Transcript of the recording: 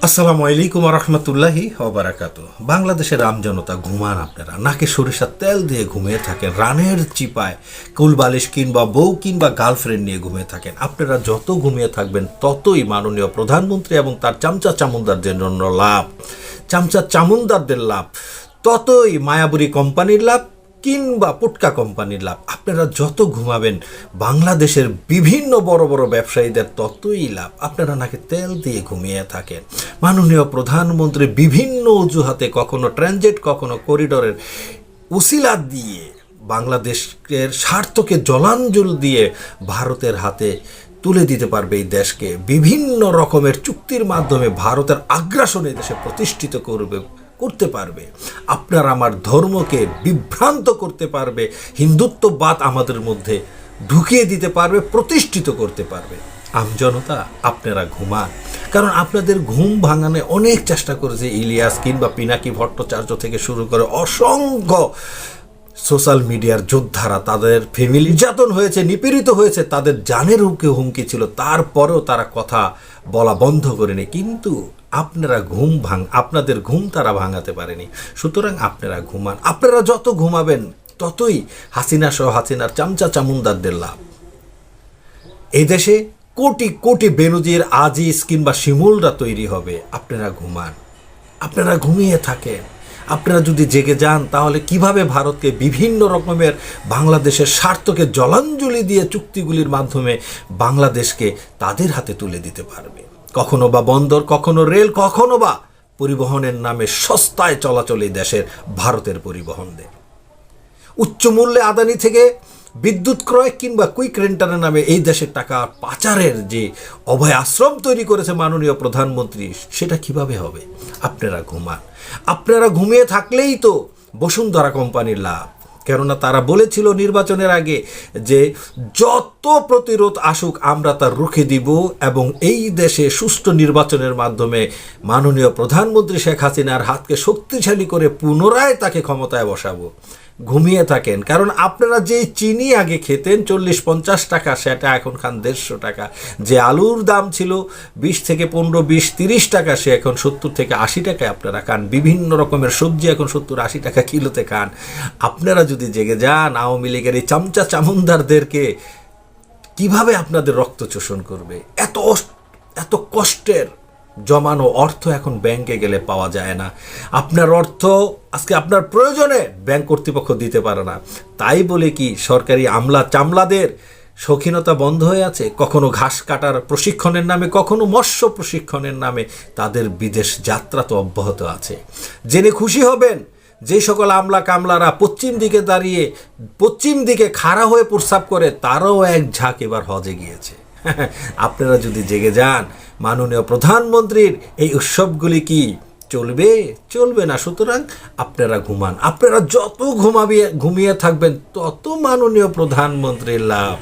আসসালামু আলাইকুম রহমতুল্লাহি ওবারাকাতু। বাংলাদেশের আমজনতা ঘুমান, আপনারা নাকে সরিষার তেল দিয়ে ঘুমিয়ে থাকেন, রানের চিপায় কুলবালিশ কিংবা বউ কিংবা গার্লফ্রেন্ড নিয়ে ঘুমিয়ে থাকেন। আপনারা যত ঘুমিয়ে থাকবেন ততই মাননীয় প্রধানমন্ত্রী এবং তার চামচা চামুন্দারদের জন্য লাভ, চামচা চামুন্দারদের লাভ, ততই মায়াবুরি কোম্পানির লাভ কিংবা পুটকা কোম্পানির লাভ। আপনারা যত ঘুমাবেন বাংলাদেশের বিভিন্ন বড় বড় ব্যবসায়ীদের ততই লাভ। আপনারা নাকি তেল দিয়ে ঘুমিয়ে থাকেন। মাননীয় প্রধানমন্ত্রী বিভিন্ন অজুহাতে, কখনো ট্রানজিট কখনো করিডোরের উসিলা দিয়ে বাংলাদেশের স্বার্থকে জলাঞ্জলি দিয়ে ভারতের হাতে তুলে দিতে পারবে এই দেশকে। বিভিন্ন রকমের চুক্তির মাধ্যমে ভারতের আগ্রাসন এই দেশে প্রতিষ্ঠিত করতে পারবে। আপনার আমার ধর্মকে বিভ্রান্ত করতে পারবে, হিন্দুত্ববাদ আমাদের মধ্যে ঢুকিয়ে দিতে পারবে, প্রতিষ্ঠিত করতে পারবে। আমজনতা আপনারা ঘুমান, কারণ আপনাদের ঘুম ভাঙানো অনেক চেষ্টা করেছে ইলিয়াস কিংবা পিনাকি ভট্টাচার্য থেকে শুরু করে অসংখ্য সোশ্যাল মিডিয়ার যোদ্ধারা। তাদের ফ্যামিলি নির্যাতন হয়েছে, নিপীড়িত হয়েছে, তাদের জানের হুমকি ছিল, তারপরেও তারা কথা বলা বন্ধ করেনি। কিন্তু আপনারা আপনাদের ঘুম তারা ভাঙাতে পারেনি। সুতরাং আপনারা ঘুমান। আপনারা যত ঘুমাবেন ততই হাসিনা সহ হাসিনার চামচা চামুন্দারদের লাভ। এই দেশে কোটি কোটি বেনজির আজিজ কিংবা শিমুলরা তৈরি হবে। আপনারা ঘুমান, আপনারা ঘুমিয়ে থাকেন। আপনারা যদি জেগে যান তাহলে কিভাবে ভারতকে বিভিন্ন রকমের বাংলাদেশের স্বার্থকে জলাঞ্জলি দিয়ে চুক্তিগুলির মাধ্যমে বাংলাদেশকে তাদের হাতে তুলে দিতে পারবে। কখনো বা বন্দর, কখনো রেল, কখনো বা পরিবহনের নামে সস্তায় চলাচল এই দেশের ভারতের পরিবহন দেয়। উচ্চ মূল্যে আদানি থেকে বিদ্যুৎ ক্রয় কিংবা কুইক রেন্টারের নামে এই দেশের টাকা পাচারের যে অভয় আশ্রম তৈরি করেছে মাননীয় প্রধানমন্ত্রী, সেটা কিভাবে হবে? আপনারা ঘুমান। আপনারা ঘুমিয়ে থাকলেই তো বসুন্ধরা কোম্পানির লাভ। কেননা তারা বলেছিল নির্বাচনের আগে যে যত প্রতিরোধ আসুক আমরা তা রুখে দিব এবং এই দেশে সুষ্ঠু নির্বাচনের মাধ্যমে মাননীয় প্রধানমন্ত্রী শেখ হাসিনার হাতকে শক্তিশালী করে পুনরায় তাকে ক্ষমতায় বসাবো। ঘুমিয়ে থাকেন, কারণ আপনারা যে চিনি আগে খেতেন 40-50 টাকা, সেটা এখন খান 150 টাকা। যে আলুর দাম ছিল 20 থেকে 15, 20-30 টাকা, সে এখন 70 থেকে 80 টাকায় আপনারা খান। বিভিন্ন রকমের সবজি এখন 70-80 টাকা কিলোতে খান। আপনারা যদি জেগে যান, আওয়ামী লীগের এই চামচা চামুন্দারদেরকে কিভাবে আপনাদের রক্ত শোষণ করবে? এত কষ্টের জমানো অর্থ এখন ব্যাংকে গেলে পাওয়া যায় না। আপনার অর্থ আজকে আপনার প্রয়োজনে ব্যাংক কর্তৃপক্ষ দিতে পারে না। তাই বলে কি সরকারি আমলা চামলাদের শৌখিনতা বন্ধ হয়ে আছে? কখনো ঘাস কাটার প্রশিক্ষণের নামে, কখনো মৎস্য প্রশিক্ষণের নামে তাদের বিদেশ যাত্রা তো অব্যাহত আছে। জেনে খুশি হবেন যে সকল আমলা কামলারা পশ্চিম দিকে দাঁড়িয়ে পশ্চিম দিকে খাড়া হয়ে প্রস্রাব করে, তারাও এক ঝাঁক এবার হজে গিয়েছে। আপনারা যদি জেগে যান, মাননীয় প্রধানমন্ত্রীর এই উৎসবগুলি কি চলবে না। সুতরাং আপনারা ঘুমান। আপনারা যত ঘুমিয়ে থাকবেন তত মাননীয় প্রধানমন্ত্রীর লাভ।